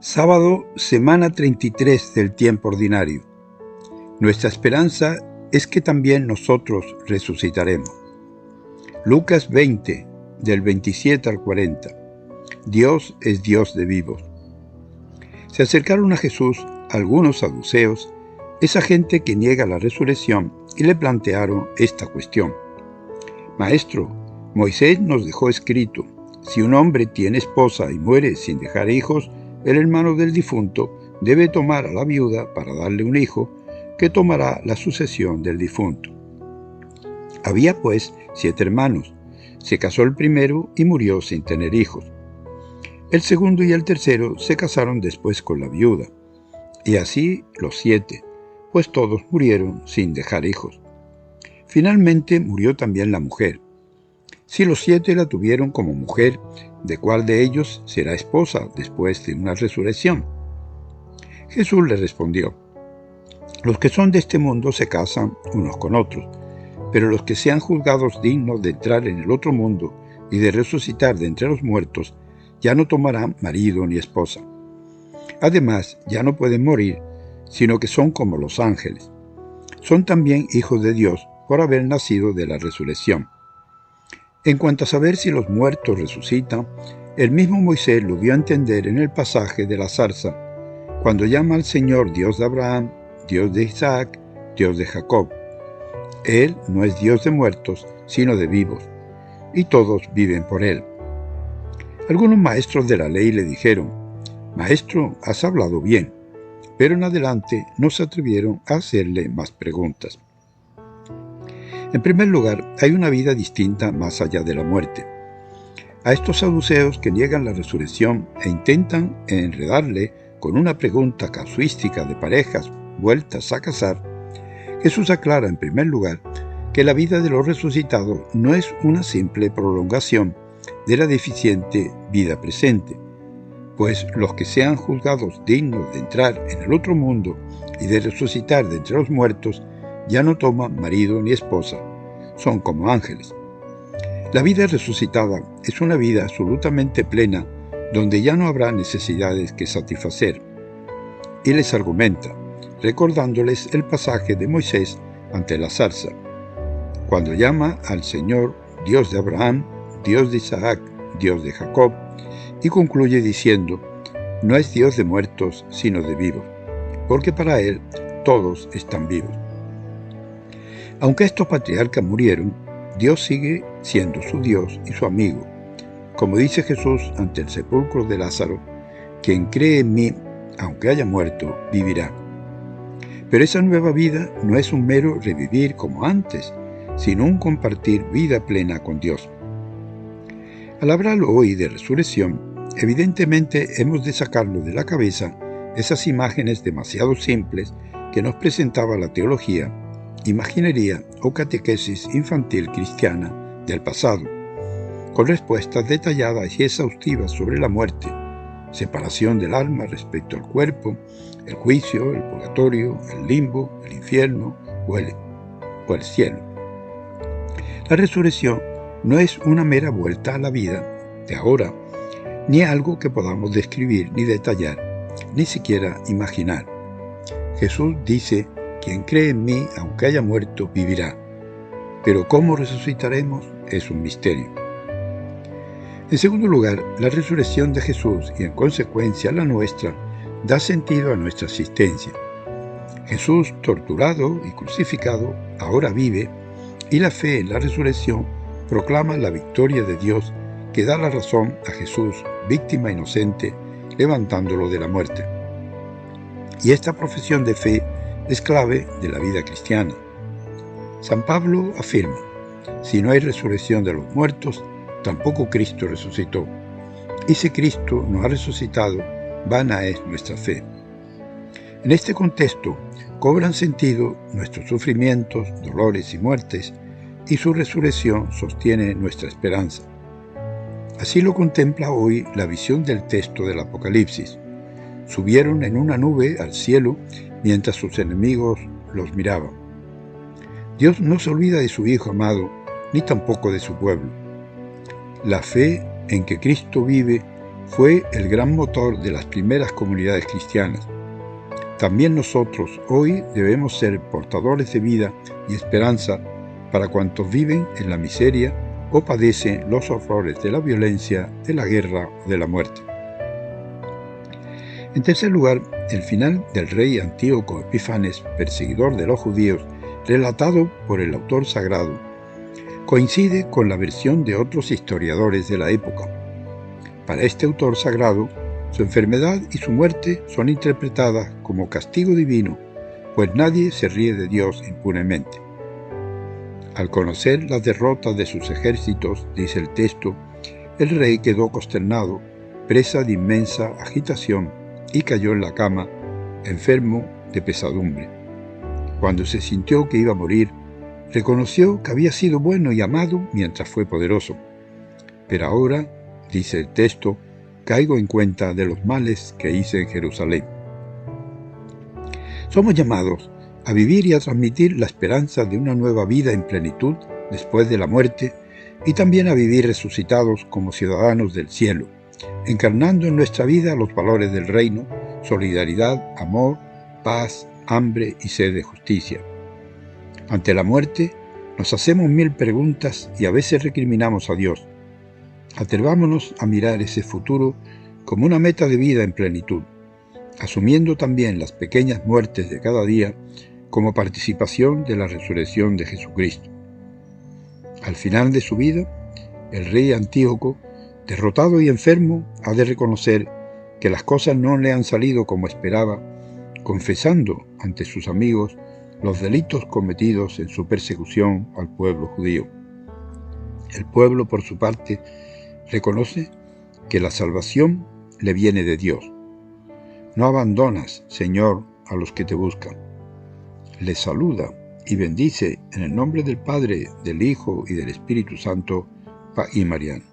Sábado, semana 33 del tiempo ordinario. Nuestra esperanza es que también nosotros resucitaremos. Lucas 20, del 27 al 40. Dios es Dios de vivos. Se acercaron a Jesús algunos saduceos, esa gente que niega la resurrección, y le plantearon esta cuestión. Maestro, Moisés nos dejó escrito, si un hombre tiene esposa y muere sin dejar hijos, el hermano del difunto debe tomar a la viuda para darle un hijo, que tomará la sucesión del difunto. Había pues 7 hermanos. Se casó el primero y murió sin tener hijos. El segundo y el tercero se casaron después con la viuda. Y así los 7, pues todos murieron sin dejar hijos. Finalmente murió también la mujer. Si los 7 la tuvieron como mujer, ¿de cuál de ellos será esposa después de una resurrección? Jesús le respondió, los que son de este mundo se casan unos con otros, pero los que sean juzgados dignos de entrar en el otro mundo y de resucitar de entre los muertos, ya no tomarán marido ni esposa. Además, ya no pueden morir, sino que son como los ángeles. Son también hijos de Dios por haber nacido de la resurrección. En cuanto a saber si los muertos resucitan, el mismo Moisés lo dio a entender en el pasaje de la zarza, cuando llama al Señor Dios de Abraham, Dios de Isaac, Dios de Jacob. Él no es Dios de muertos, sino de vivos, y todos viven por Él. Algunos maestros de la ley le dijeron, Maestro, has hablado bien, pero en adelante no se atrevieron a hacerle más preguntas. En primer lugar, hay una vida distinta más allá de la muerte. A estos saduceos que niegan la resurrección e intentan enredarle con una pregunta casuística de parejas vueltas a casar, Jesús aclara en primer lugar que la vida de los resucitados no es una simple prolongación de la deficiente vida presente, pues los que sean juzgados dignos de entrar en el otro mundo y de resucitar de entre los muertos ya no toman marido ni esposa, son como ángeles. La vida resucitada es una vida absolutamente plena donde ya no habrá necesidades que satisfacer. Y les argumenta, recordándoles el pasaje de Moisés ante la zarza, cuando llama al Señor Dios de Abraham, Dios de Isaac, Dios de Jacob, y concluye diciendo, no es Dios de muertos, sino de vivos, porque para Él todos están vivos. Aunque estos patriarcas murieron, Dios sigue siendo su Dios y su amigo. Como dice Jesús ante el sepulcro de Lázaro, quien cree en mí, aunque haya muerto, vivirá. Pero esa nueva vida no es un mero revivir como antes, sino un compartir vida plena con Dios. Al hablar hoy de resurrección, evidentemente hemos de sacarlo de la cabeza esas imágenes demasiado simples que nos presentaba la teología, imaginería o catequesis infantil cristiana del pasado, con respuestas detalladas y exhaustivas sobre la muerte, separación del alma respecto al cuerpo, el juicio, el purgatorio, el limbo, el infierno o el cielo. La resurrección no es una mera vuelta a la vida de ahora, ni algo que podamos describir ni detallar, ni siquiera imaginar. Jesús dice, quien cree en mí, aunque haya muerto, vivirá. Pero cómo resucitaremos es un misterio. En segundo lugar, la resurrección de Jesús y en consecuencia la nuestra da sentido a nuestra existencia. Jesús, torturado y crucificado, ahora vive, y la fe en la resurrección proclama la victoria de Dios que da la razón a Jesús, víctima inocente, levantándolo de la muerte. Y esta profesión de fe es clave de la vida cristiana. San Pablo afirma, si no hay resurrección de los muertos, tampoco Cristo resucitó. Y si Cristo no ha resucitado, vana es nuestra fe. En este contexto, cobran sentido nuestros sufrimientos, dolores y muertes, y su resurrección sostiene nuestra esperanza. Así lo contempla hoy la visión del texto del Apocalipsis. Subieron en una nube al cielo mientras sus enemigos los miraban. Dios no se olvida de su Hijo amado, ni tampoco de su pueblo. La fe en que Cristo vive fue el gran motor de las primeras comunidades cristianas. También nosotros hoy debemos ser portadores de vida y esperanza para cuantos viven en la miseria o padecen los horrores de la violencia, de la guerra o de la muerte. En tercer lugar, el final del rey Antíoco Epífanes, perseguidor de los judíos, relatado por el autor sagrado, coincide con la versión de otros historiadores de la época. Para este autor sagrado, su enfermedad y su muerte son interpretadas como castigo divino, pues nadie se ríe de Dios impunemente. Al conocer las derrotas de sus ejércitos, dice el texto, el rey quedó consternado, presa de inmensa agitación, y cayó en la cama, enfermo de pesadumbre. Cuando se sintió que iba a morir, reconoció que había sido bueno y amado mientras fue poderoso. Pero ahora, dice el texto, caigo en cuenta de los males que hice en Jerusalén. Somos llamados a vivir y a transmitir la esperanza de una nueva vida en plenitud después de la muerte y también a vivir resucitados como ciudadanos del cielo, encarnando en nuestra vida los valores del reino, solidaridad, amor, paz, hambre y sed de justicia. Ante la muerte, nos hacemos 1000 preguntas y a veces recriminamos a Dios. Atrevámonos a mirar ese futuro como una meta de vida en plenitud, asumiendo también las pequeñas muertes de cada día como participación de la resurrección de Jesucristo. Al final de su vida, el rey Antíoco, derrotado y enfermo, ha de reconocer que las cosas no le han salido como esperaba, confesando ante sus amigos los delitos cometidos en su persecución al pueblo judío. El pueblo, por su parte, reconoce que la salvación le viene de Dios. No abandonas, Señor, a los que te buscan. Les saluda y bendice en el nombre del Padre, del Hijo y del Espíritu Santo, y Mariano.